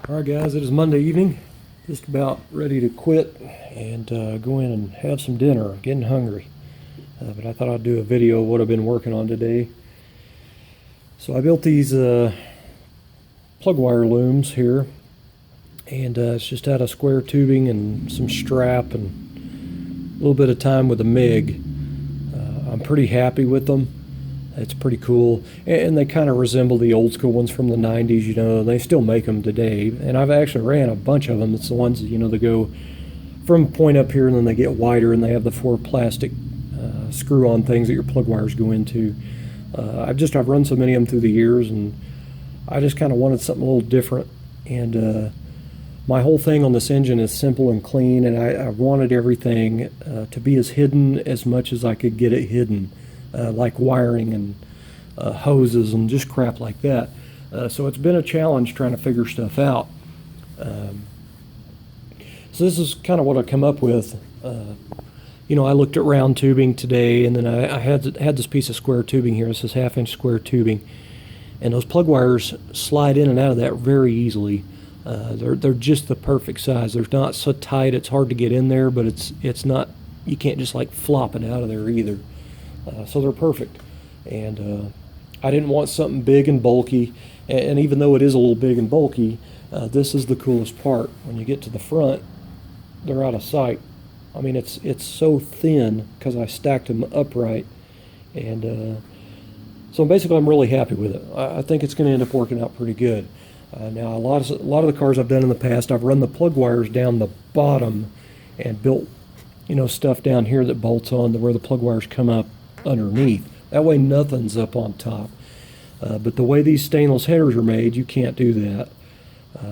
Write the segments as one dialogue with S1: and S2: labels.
S1: Alright guys, it is Monday evening, just about ready to quit and go in and have some dinner. I'm getting hungry, but I thought I'd do a video of what I've been working on today. So I built these plug wire looms here, and it's just out of square tubing and some strap and a little bit of time with a MIG. I'm pretty happy with them. It's pretty cool, and they kind of resemble the old school ones from the 90s, you know. They still make them today, and I've actually ran a bunch of them. It's the ones, you know, that go from point up here and then they get wider, and they have the four plastic screw-on things that your plug wires go into. I've run so many of them through the years, and I just kind of wanted something a little different. And my whole thing on this engine is simple and clean, and I wanted everything to be as hidden as much as I could get it hidden. Like wiring and hoses and just crap like that. So it's been a challenge trying to figure stuff out. So this is kind of what I come up with. You know, I looked at round tubing today, and then I had this piece of square tubing here. This is 1/2-inch square tubing, and those plug wires slide in and out of that very easily. They're just the perfect size. They're not so tight it's hard to get in there, but it's not, you can't just like flop it out of there either. So they're perfect, and I didn't want something big and bulky, and even though it is a little big and bulky, this is the coolest part. When you get to the front, they're out of sight. I mean, it's so thin because I stacked them upright, and so basically I'm really happy with it. I think it's going to end up working out pretty good. Now a lot of the cars I've done in the past, I've run the plug wires down the bottom and built, you know, stuff down here that bolts on to where the plug wires come up underneath. That way nothing's up on top. But the way these stainless headers are made, you can't do that.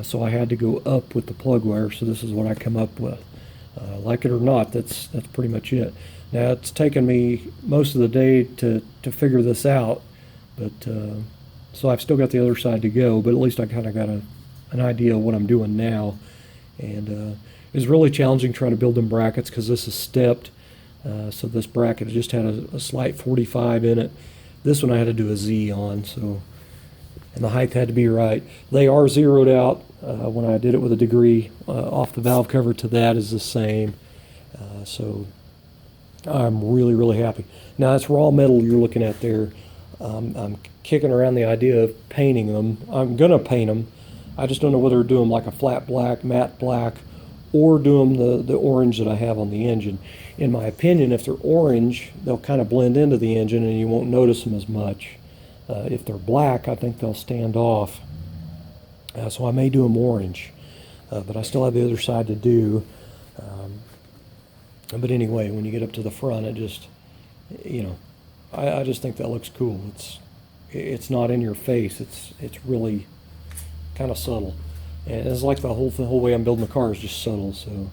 S1: So I had to go up with the plug wire, so this is what I come up with. Like it or not, that's pretty much it. Now it's taken me most of the day to figure this out, but so I've still got the other side to go, but at least I kind of got an idea of what I'm doing now. And it's really challenging trying to build them brackets because this is stepped. So this bracket just had a slight 45 in it. This one I had to do a Z on, so, and the height had to be right. They are zeroed out. When I did it with a degree off the valve cover to that is the same. So I'm really happy. Now that's raw metal you're looking at there. I'm kicking around the idea of painting them. I'm gonna paint them. I just don't know whether to do them like a flat black, matte black, or do them the orange that I have on the engine. In my opinion, if they're orange, they'll kind of blend into the engine and you won't notice them as much. If they're black, I think they'll stand off. So I may do them orange, but I still have the other side to do. But anyway, when you get up to the front, it just, you know, I just think that looks cool. It's not in your face. It's really kind of subtle. And it's like the whole way I'm building the car is just subtle. So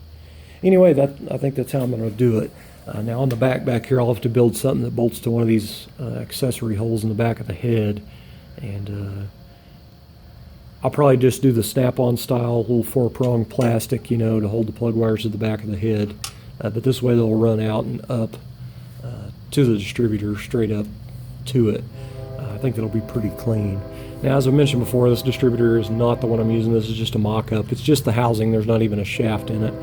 S1: anyway, I think that's how I'm going to do it. Now on the back here, I'll have to build something that bolts to one of these accessory holes in the back of the head. And I'll probably just do the snap-on style, little 4-prong plastic, you know, to hold the plug wires at the back of the head. But this way they'll run out and up to the distributor, straight up to it. I think that'll be pretty clean. Now, as I mentioned before, this distributor is not the one I'm using. This is just a mock-up. It's just the housing. There's not even a shaft in it.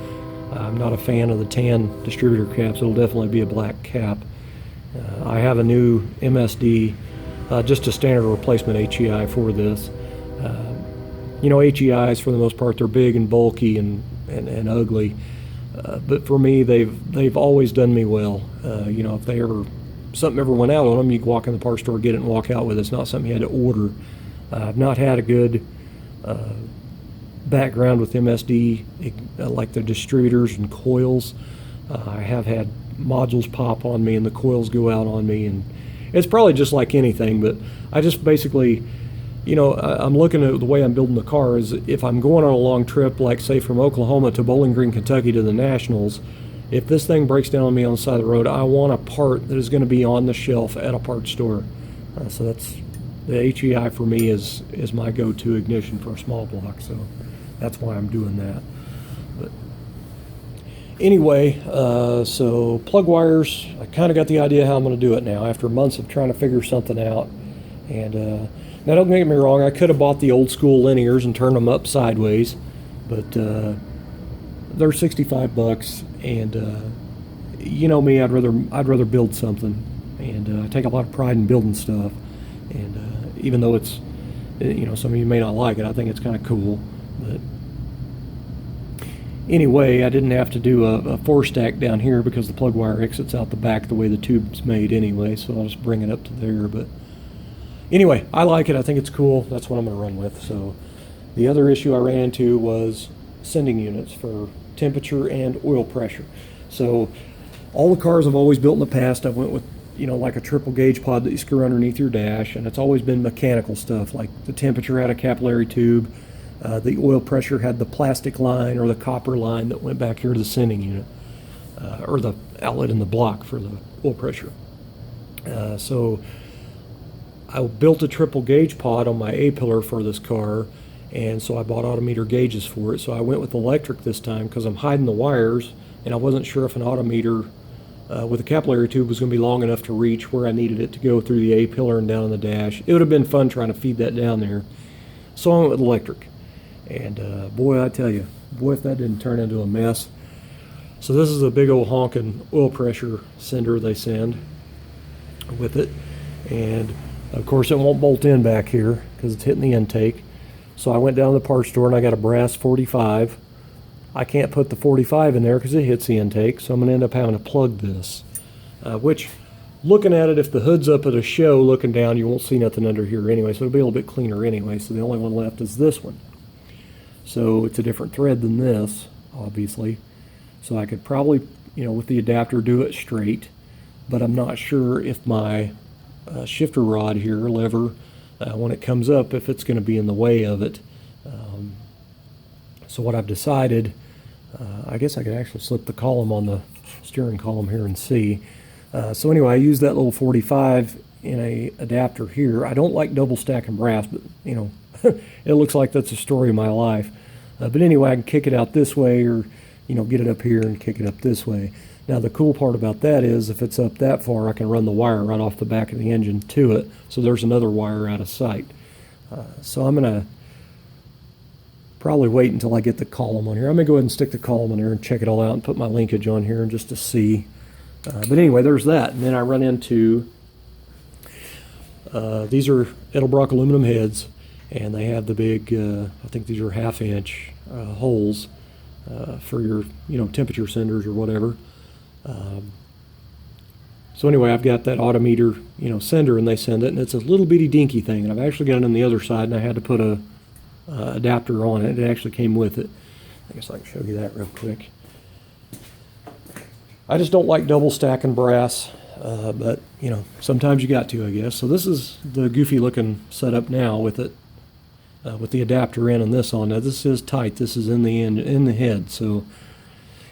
S1: I'm not a fan of the tan distributor caps. It'll definitely be a black cap. I have a new MSD, just a standard replacement HEI for this. You know, HEIs for the most part, they're big and bulky and ugly. But for me, they've always done me well. You know, if something ever went out on them, you can walk in the parts store, get it, and walk out with it. It's not something you had to order. I've not had a good background with MSD, like the distributors and coils. I have had modules pop on me and the coils go out on me, and it's probably just like anything, but I just basically, you know, I'm looking at the way I'm building the car is if I'm going on a long trip, like say from Oklahoma to Bowling Green, Kentucky to the Nationals, if this thing breaks down on me on the side of the road, I want a part that is going to be on the shelf at a parts store. So that's the HEI for me is my go-to ignition for a small block. So that's why I'm doing that. But anyway, so plug wires, I kind of got the idea how I'm going to do it now after months of trying to figure something out. And Now, don't get me wrong, I could have bought the old school linears and turned them up sideways, but they're 65 bucks, and you know me, I'd rather build something, and I take a lot of pride in building stuff, and even though it's, you know, some of you may not like it, I think it's kind of cool. But anyway, I didn't have to do a 4-stack down here because the plug wire exits out the back the way the tube's made anyway, so I'll just bring it up to there. But anyway, I like it. I think it's cool. That's what I'm going to run with. So the other issue I ran into was sending units for temperature and oil pressure. So all the cars I've always built in the past, I went with, you know, like a triple gauge pod that you screw underneath your dash, and it's always been mechanical stuff, like the temperature had a capillary tube, the oil pressure had the plastic line or the copper line that went back here to the sending unit, or the outlet in the block for the oil pressure. So I built a triple gauge pod on my A-pillar for this car, and so I bought autometer gauges for it. So I went with electric this time because I'm hiding the wires, and I wasn't sure if an autometer with a capillary tube was going to be long enough to reach where I needed it to go through the A-pillar and down on the dash. It would have been fun trying to feed that down there. So I went with electric. And boy, I tell you, boy, if that didn't turn into a mess. So this is a big old honking oil pressure sender they send with it. And of course it won't bolt in back here because it's hitting the intake. So I went down to the parts store and I got a brass 45. I can't put the 45 in there because it hits the intake, so I'm going to end up having to plug this. Which, looking at it, if the hood's up at a show looking down, you won't see nothing under here anyway, so it'll be a little bit cleaner anyway. So the only one left is this one. So it's a different thread than this, obviously. So I could probably, you know, with the adapter do it straight, but I'm not sure if my shifter rod here, lever, when it comes up, if it's going to be in the way of it. So what I've decided, I guess I could actually slip the column on the steering column here and see. So anyway, I use that little 45 in a adapter here. I don't like double stacking brass, but you know, it looks like that's the story of my life. But anyway, I can kick it out this way, or you know, get it up here and kick it up this way. Now the cool part about that is if it's up that far, I can run the wire right off the back of the engine to it, so there's another wire out of sight. So I'm going to probably wait until I get the column on here. I'm going to go ahead and stick the column on there and check it all out and put my linkage on here just to see. But anyway, there's that. And then I run into, these are Edelbrock aluminum heads, and they have the big, I think these are 1/2-inch holes for your, you know, temperature senders or whatever. So anyway, I've got that autometer, you know, sender, and they send it, and it's a little bitty dinky thing, and I've actually got it on the other side, and I had to put a adapter on it. It actually came with it. I guess I can show you that real quick. I just don't like double stacking brass, but you know, sometimes you got to, I guess. So this is the goofy looking setup now with it, with the adapter in and this on. Now this is tight. This is in the head, so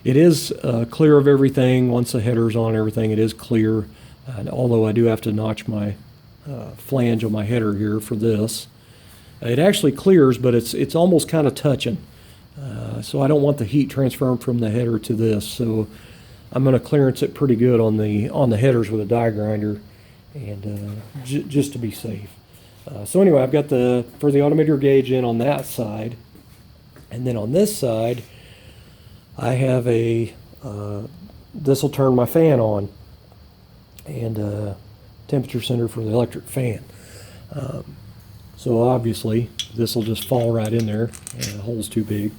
S1: it is clear of everything. Once the header's on everything, it is clear. And although I do have to notch my flange on my header here for this. It actually clears, but it's almost kind of touching. So I don't want the heat transferring from the header to this. So I'm going to clearance it pretty good on the headers with a die grinder, and just to be safe. So anyway, I've got for the autometer gauge in on that side, and then on this side, I have this will turn my fan on, and temperature sender for the electric fan. So obviously this will just fall right in there, and the hole's too big.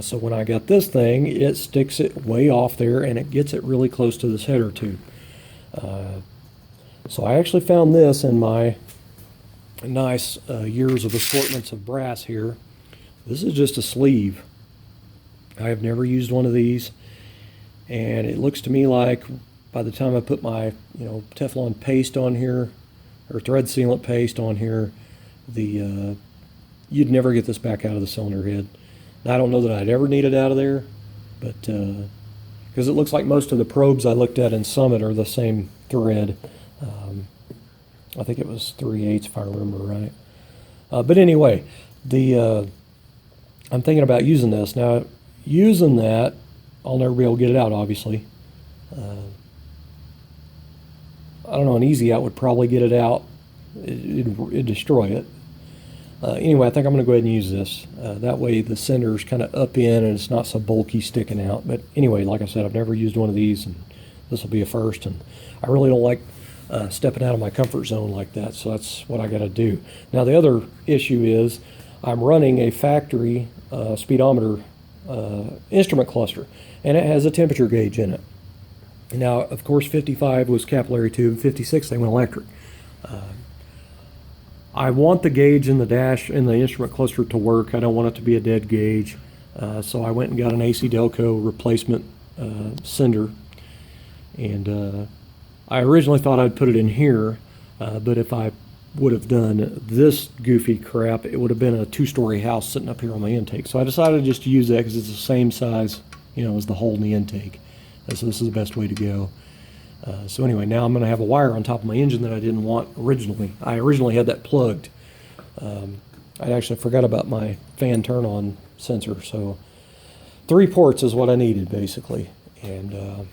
S1: So when I got this thing, it sticks it way off there, and it gets it really close to this header tube. So I actually found this in my nice years of assortments of brass here. This is just a sleeve. I have never used one of these, and it looks to me like by the time I put my, you know, Teflon paste on here, or thread sealant paste on here, you'd never get this back out of the cylinder head. Now, I don't know that I'd ever need it out of there, but because it looks like most of the probes I looked at in Summit are the same thread. I think it was 3/8 if I remember right. But anyway, I'm thinking about using this. Now, using that, I'll never be able to get it out, obviously. I don't know, an easy out would probably get it out. It'd destroy it. Anyway, I think I'm going to go ahead and use this. That way the sender's kind of up in and it's not so bulky sticking out. But anyway, like I said, I've never used one of these, and this will be a first. And I really don't like stepping out of my comfort zone like that, so that's what I got to do. Now the other issue is I'm running a factory speedometer instrument cluster, and it has a temperature gauge in it. Now, of course, 55 was capillary tube, 56 they went electric. I want the gauge in the dash in the instrument cluster to work. I don't want it to be a dead gauge. So I went and got an AC Delco replacement sender, and I originally thought I'd put it in here, but if I would have done this goofy crap, it would have been a 2-story house sitting up here on my intake. So I decided just to use that because it's the same size, you know, as the hole in the intake. So this is the best way to go. So anyway, now I'm going to have a wire on top of my engine that I didn't want originally. I originally had that plugged. I actually forgot about my fan turn-on sensor. So 3 ports is what I needed, basically. And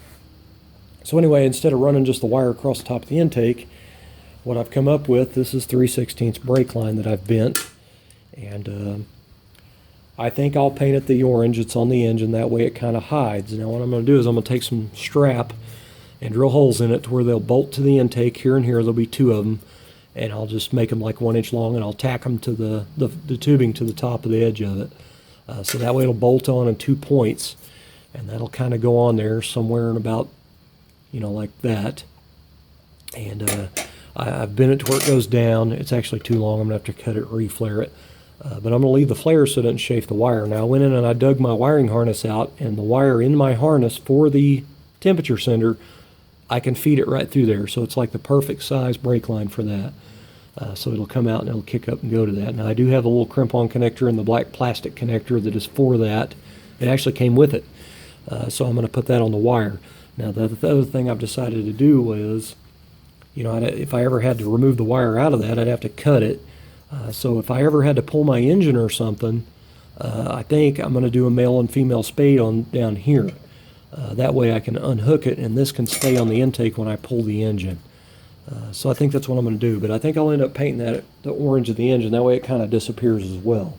S1: so anyway, instead of running just the wire across the top of the intake, what I've come up with, this is 3/16 brake line that I've bent. And I think I'll paint it the orange. It's on the engine. That way it kind of hides. Now what I'm going to do is I'm going to take some strap and drill holes in it to where they'll bolt to the intake. Here and here there'll be 2 of them, and I'll just make them like 1 inch long, and I'll tack them to the tubing to the top of the edge of it. So that way it'll bolt on in 2 points, and that'll kind of go on there somewhere in about, you know, like that. And I've bent it to where it goes down. It's actually too long. I'm going to have to cut it, reflare it. But I'm going to leave the flare so it doesn't chafe the wire. Now I went in and I dug my wiring harness out, and the wire in my harness for the temperature sender, I can feed it right through there. So it's like the perfect size brake line for that. So it'll come out and it'll kick up and go to that. Now I do have a little crimp-on connector and the black plastic connector that is for that. It actually came with it. So I'm going to put that on the wire. Now the other thing I've decided to do was, you know, if I ever had to remove the wire out of that, I'd have to cut it. So if I ever had to pull my engine or something, I think I'm going to do a male and female spade on down here. That way I can unhook it, and this can stay on the intake when I pull the engine. So I think that's what I'm going to do. But I think I'll end up painting that the orange of the engine. That way it kind of disappears as well.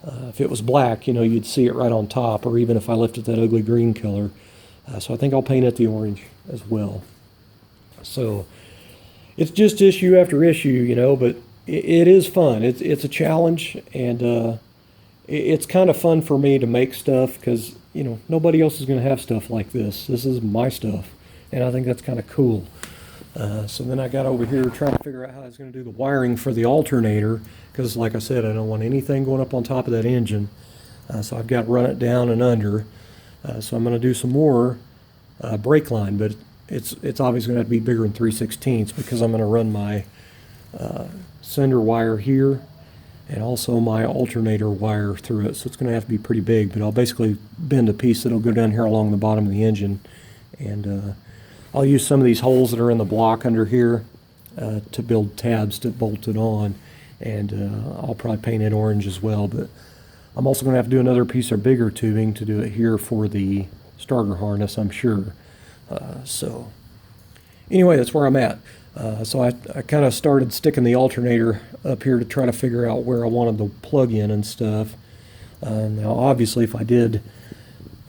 S1: If it was black, you know, you'd see it right on top, or even if I left it that ugly green color. So I think I'll paint it the orange as well. So it's just issue after issue, you know, but it is fun. It's a challenge, and it's kind of fun for me to make stuff because, you know, nobody else is going to have stuff like this. This is my stuff, and I think that's kind of cool. So then I got over here trying to figure out how I was going to do the wiring for the alternator because, like I said, I don't want anything going up on top of that engine. So I've got to run it down and under. So I'm going to do some more brake line, but it's obviously going to have to be bigger than 3/16 because I'm going to run my sender wire here and also my alternator wire through it. So it's going to have to be pretty big, but I'll basically bend a piece that'll go down here along the bottom of the engine, and I'll use some of these holes that are in the block under here to build tabs to bolt it on, and I'll probably paint it orange as well, but I'm also going to have to do another piece of bigger tubing to do it here for the starter harness, I'm sure. So anyway, that's where I'm at. So I kind of started sticking the alternator up here to try to figure out where I wanted the plug-in and stuff. Now obviously if I did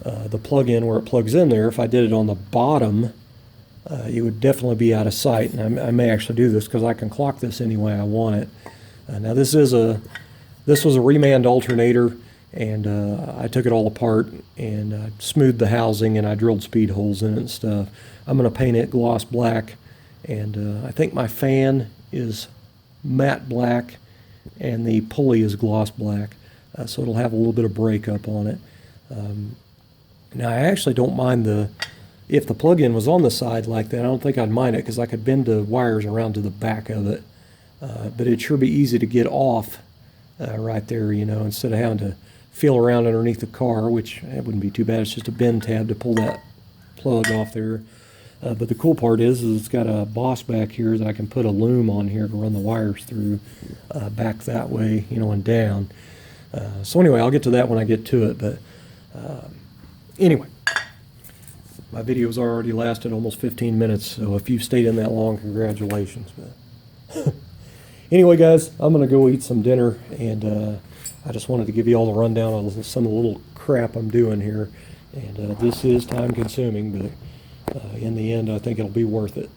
S1: the plug-in where it plugs in there, if I did it on the bottom, it would definitely be out of sight. And I may actually do this because I can clock this any way I want it. Now this was a reman alternator, and I took it all apart and I smoothed the housing and I drilled speed holes in it and stuff. I'm going to paint it gloss black, and I think my fan is matte black and the pulley is gloss black, so it'll have a little bit of breakup on it. Now I actually don't mind if the plug-in was on the side like that. I don't think I'd mind it because I could bend the wires around to the back of it, but it'd sure be easy to get off right there, you know, instead of having to feel around underneath the car, which it wouldn't be too bad. It's just a bend tab to pull that plug off there. But the cool part is it's got a boss back here that I can put a loom on here to run the wires through back that way, you know, and down. So anyway, I'll get to that when I get to it. But anyway, my video's already lasted almost 15 minutes, so if you've stayed in that long, congratulations. But Anyway, guys, I'm going to go eat some dinner, and I just wanted to give you all the rundown on some of the little crap I'm doing here. And this is time consuming, but in the end, I think it'll be worth it.